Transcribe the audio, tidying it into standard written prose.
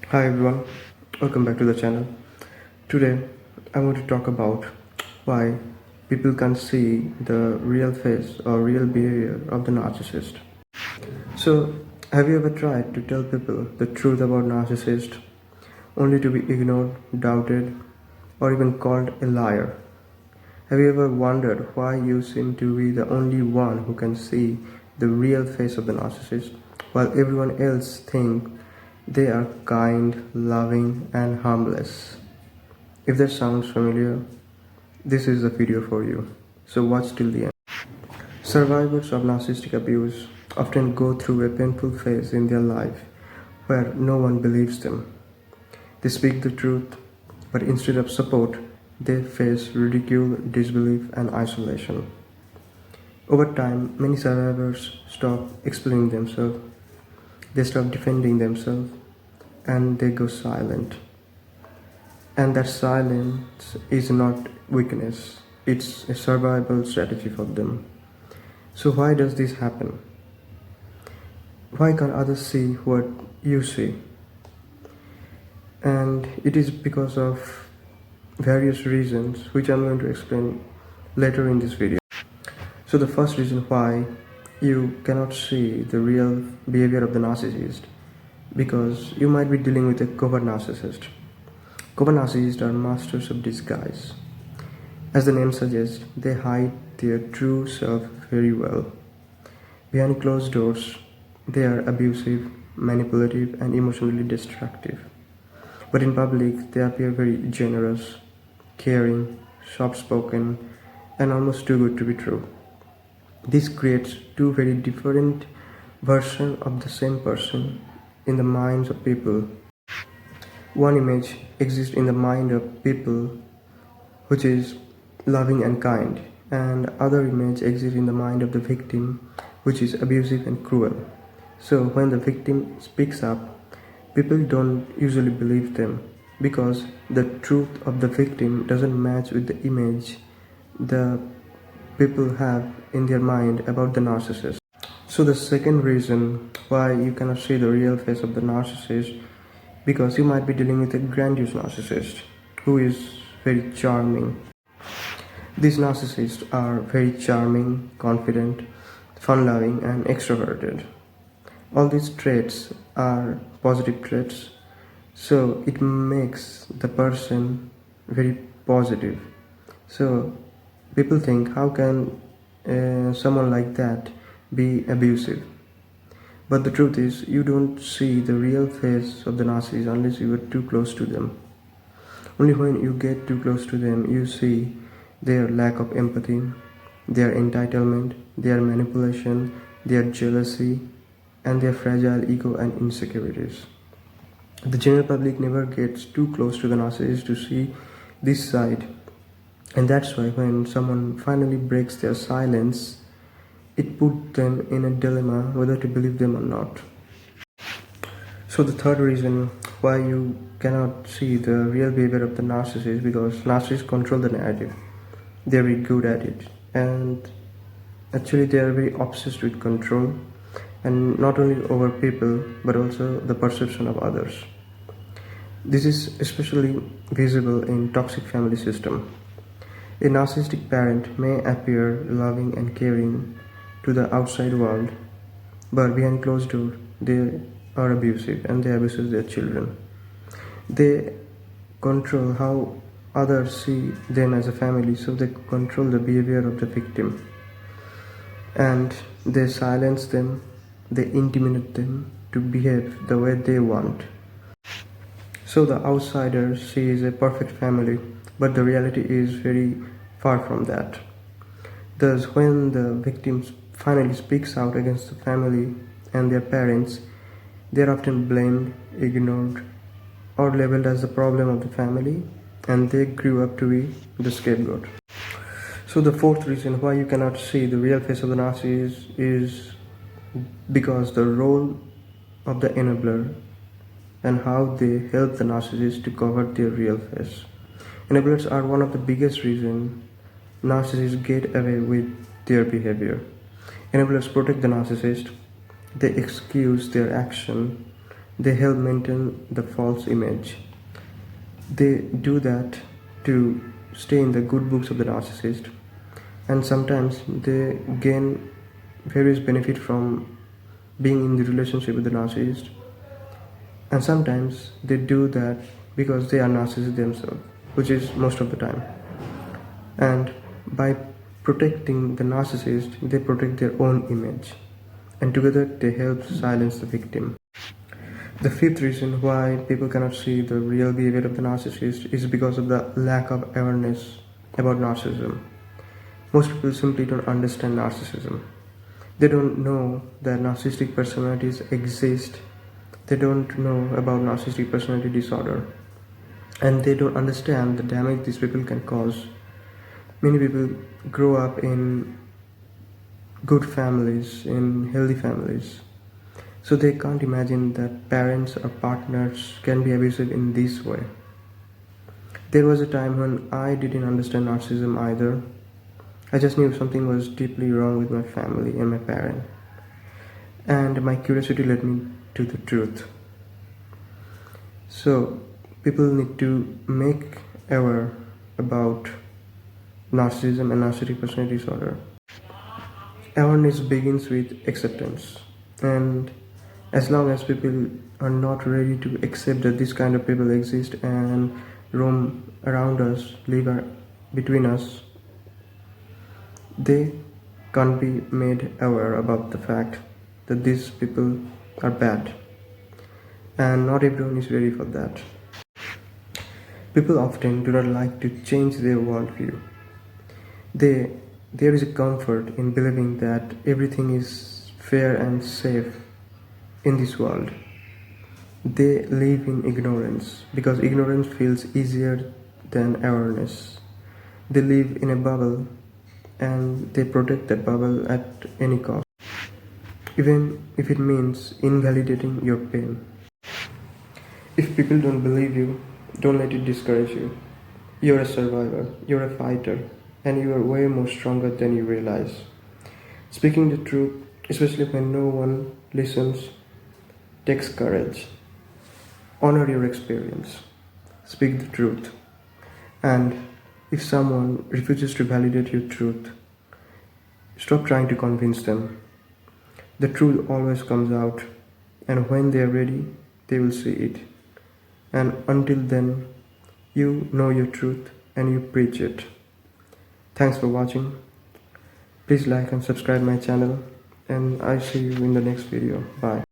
Hi everyone, welcome back to the channel. Today I want to talk about why people can't see the real face or real behavior of the narcissist. So, have you ever tried to tell people the truth about narcissist only to be ignored, doubted, or even called a liar? Have you ever wondered why you seem to be the only one who can see the real face of the narcissist while everyone else thinks they are kind, loving, and harmless? If that sounds familiar, this is the video for you. So watch till the end. Survivors of narcissistic abuse often go through a painful phase in their life where no one believes them. They speak the truth, but instead of support, they face ridicule, disbelief, and isolation. Over time, many survivors stop explaining themselves, they stop defending themselves, and they go silent. And that silence is not weakness, it's a survival strategy for them. So, why does this happen? Why can't others see what you see? And it is because of various reasons which I'm going to explain later in this video. So, the first reason why you cannot see the real behavior of the narcissist, because you might be dealing with a covert narcissist. Covert narcissists are masters of disguise. As the name suggests, they hide their true self very well. Behind closed doors, they are abusive, manipulative, and emotionally destructive. But in public, they appear very generous, caring, soft-spoken, and almost too good to be true. This creates two very different versions of the same person in the minds of people. One image exists in the mind of people which is loving and kind, and other image exists in the mind of the victim which is abusive and cruel. So when the victim speaks up, people don't usually believe them because the truth of the victim doesn't match with the image the people have in their mind about the narcissist. So the second reason why you cannot see the real face of the narcissist, because you might be dealing with a grandiose narcissist who is very charming. These narcissists are very charming, confident, fun-loving, and extroverted. All these traits are positive traits, so it makes the person very positive. So people think, how can someone like that be abusive? But the truth is, you don't see the real face of the narcissist unless you are too close to them. Only when you get too close to them, you see their lack of empathy, their entitlement, their manipulation, their jealousy, and their fragile ego and insecurities. The general public never gets too close to the narcissist to see this side, and that's why when someone finally breaks their silence, it puts them in a dilemma whether to believe them or not. So the third reason why you cannot see the real behavior of the narcissist is because narcissists control the narrative. They're very good at it, and actually they are very obsessed with control, and not only over people but also the perception of others. This is especially visible in toxic family system. A narcissistic parent may appear loving and caring to the outside world, but behind closed doors they are abusive and they abuse their children. They control how others see them as a family, so they control the behavior of the victim. And they silence them, they intimidate them to behave the way they want. So the outsider sees a perfect family, but the reality is very far from that. Thus, when the victim finally speaks out against the family and their parents, they are often blamed, ignored, or labeled as the problem of the family, and they grew up to be the scapegoat. So the fourth reason why you cannot see the real face of the narcissist is because the role of the enabler and how they help the narcissist to cover their real face. Enablers are one of the biggest reasons narcissists get away with their behavior. Enablers protect the narcissist, they excuse their action, They help maintain the false image. They do that to stay in the good books of the narcissist, and sometimes they gain various benefit from being in the relationship with the narcissist, and sometimes they do that because they are narcissists themselves, which is most of the time. And by protecting the narcissist, they protect their own image, and together they help silence the victim. The fifth reason why people cannot see the real behavior of the narcissist is because of the lack of awareness about narcissism. Most people simply don't understand narcissism. They don't know that narcissistic personalities exist. They don't know about narcissistic personality disorder. And they don't understand the damage these people can cause. Many people grow up in good families, in healthy families. So they can't imagine that parents or partners can be abusive in this way. There was a time when I didn't understand narcissism either. I just knew something was deeply wrong with my family and my parent. And my curiosity led me to the truth. So people need to make aware about narcissism and narcissistic personality disorder. Awareness begins with acceptance, and as long as people are not ready to accept that this kind of people exist and roam around us, between us, they can't be made aware about the fact that these people are bad, and not everyone is ready for that. People often do not like to change their worldview. There is a comfort in believing that everything is fair and safe in this world. They live in ignorance because ignorance feels easier than awareness. They live in a bubble and they protect that bubble at any cost, even if it means invalidating your pain. If people don't believe you, don't let it discourage you. You're a survivor, you're a fighter, and you are way more stronger than you realize. Speaking the truth, especially when no one listens, takes courage. Honor your experience. Speak the truth. And if someone refuses to validate your truth, stop trying to convince them. The truth always comes out, and when they are ready, they will see it. And until then, you know your truth and you preach it. Thanks for watching. Please like and subscribe my channel, and I'll see you in the next video. Bye.